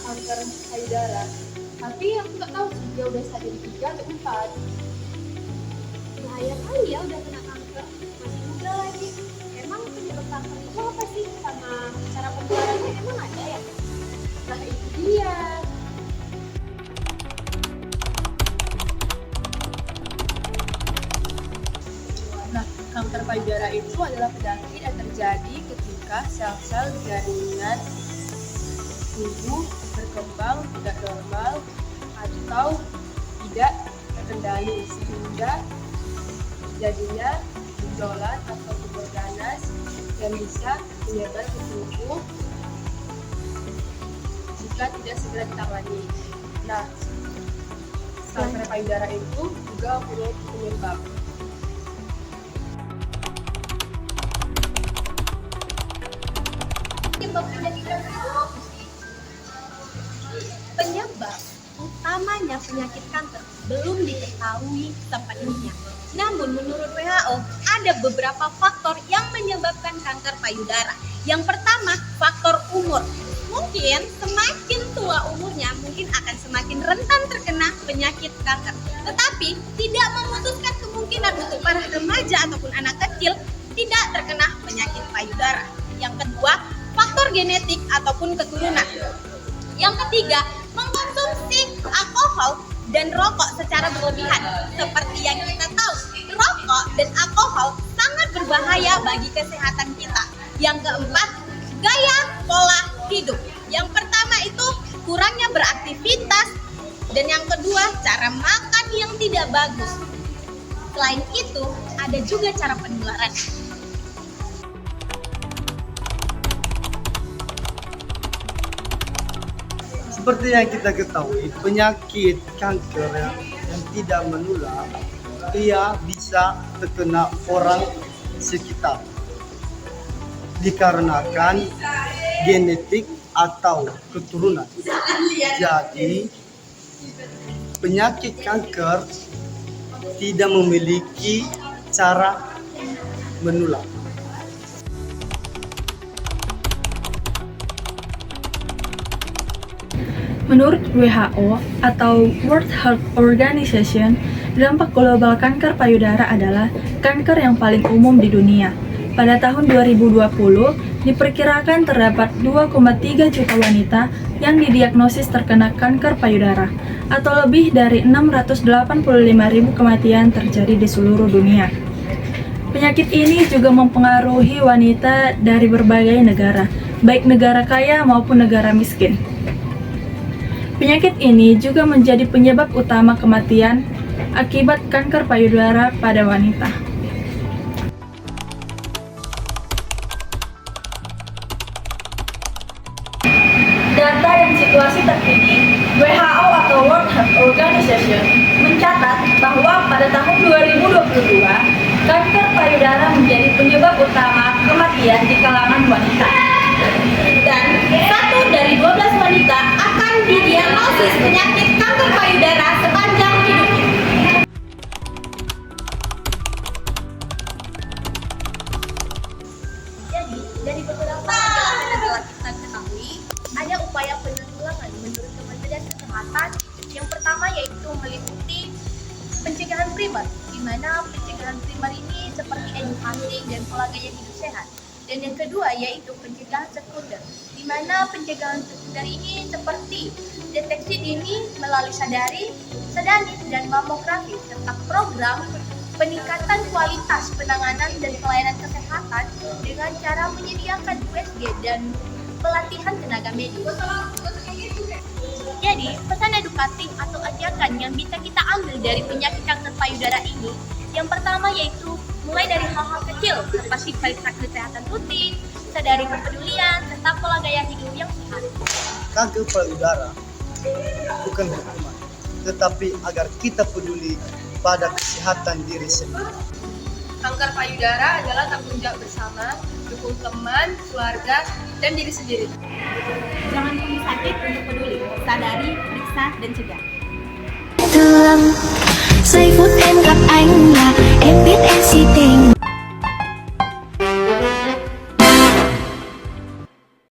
kanker payudara. Tapi aku nggak tahu sih dia udah stadium 3 atau 4. Bahaya kali ya udah kena kanker, masih muda lagi. Emang penyebab kanker itu apa sih? Sama cara penularannya emang ada ya? Nah itu dia. Nah, kanker payudara itu adalah penyakit yang terjadi ketika sel-sel jaringan tubuh berkembang tidak normal atau tidak terkendali sehingga jadinya benjolan atau tumor ganas yang bisa menyebar ke tubuh jika tidak segera ditangani. Nah, kanker payudara itu juga mempunyai penyebab. Penyebab utamanya penyakit kanker belum diketahui sepenuhnya. Namun menurut WHO ada beberapa faktor yang menyebabkan kanker payudara. Yang pertama, faktor umur. Mungkin semakin tua umurnya mungkin akan semakin rentan terkena penyakit kanker. Tetapi tidak memutuskan kemungkinan untuk para remaja ataupun anak kecil tidak terkena penyakit payudara. Yang kedua, faktor genetik ataupun keturunan. Yang ketiga, mengkonsumsi alkohol dan rokok secara berlebihan. Seperti yang kita tahu, rokok dan alkohol sangat berbahaya bagi kesehatan kita. Yang keempat, gaya pola hidup. Yang pertama itu kurangnya beraktivitas, dan yang kedua cara makan yang tidak bagus. Selain itu, ada juga cara penularan. Seperti yang kita ketahui, penyakit kanker yang tidak menular, ia bisa terkena orang sekitar dikarenakan genetik atau keturunan. Jadi, penyakit kanker tidak memiliki cara menular. Menurut WHO atau World Health Organization, dampak global kanker payudara adalah kanker yang paling umum di dunia. Pada tahun 2020, diperkirakan terdapat 2,3 juta wanita yang didiagnosis terkena kanker payudara, atau lebih dari 685.000 kematian terjadi di seluruh dunia. Penyakit ini juga mempengaruhi wanita dari berbagai negara, baik negara kaya maupun negara miskin. Penyakit ini juga menjadi penyebab utama kematian akibat kanker payudara pada wanita. Data dan situasi terkini, WHO atau World Health Organization mencatat bahwa pada tahun 2022, kanker payudara menjadi penyebab utama kematian di kalangan wanita. Dan 1 dari 12 wanita akan didiagnosis penyakit kanker payudara sepanjang hidupnya. Jadi, dari beberapa penjelasan yang telah kita ketahui, ada upaya penanggulangan menurut Kementerian Kesehatan. Yang pertama yaitu meliputi pencegahan primer, di mana pencegahan primer ini seperti edukasi dan pola gaya hidup sehat. Dan yang kedua yaitu pencegahan sekunder, di mana pencegahan sekunder ini seperti deteksi dini melalui sadari, dan mamografi, serta program peningkatan kualitas penanganan dan pelayanan kesehatan dengan cara menyediakan USG dan pelatihan tenaga medis. Jadi, pesan edukatif atau ajakan yang bisa kita ambil dari penyakit kanker payudara ini, yang pertama yaitu mulai dari hal-hal kecil seperti periksa kesehatan rutin, sadari kepedulian, serta pola gaya hidup yang sehat. Kanker payudara bukan hukuman, tetapi agar kita peduli pada kesehatan diri sendiri. Kanker payudara adalah tanggung jawab bersama, dukung teman, keluarga, dan diri sendiri. Jangan tunggu sakit untuk peduli, sadari, periksa, dan cegah. Thương giây phút em gặp anh là em biết em si tình.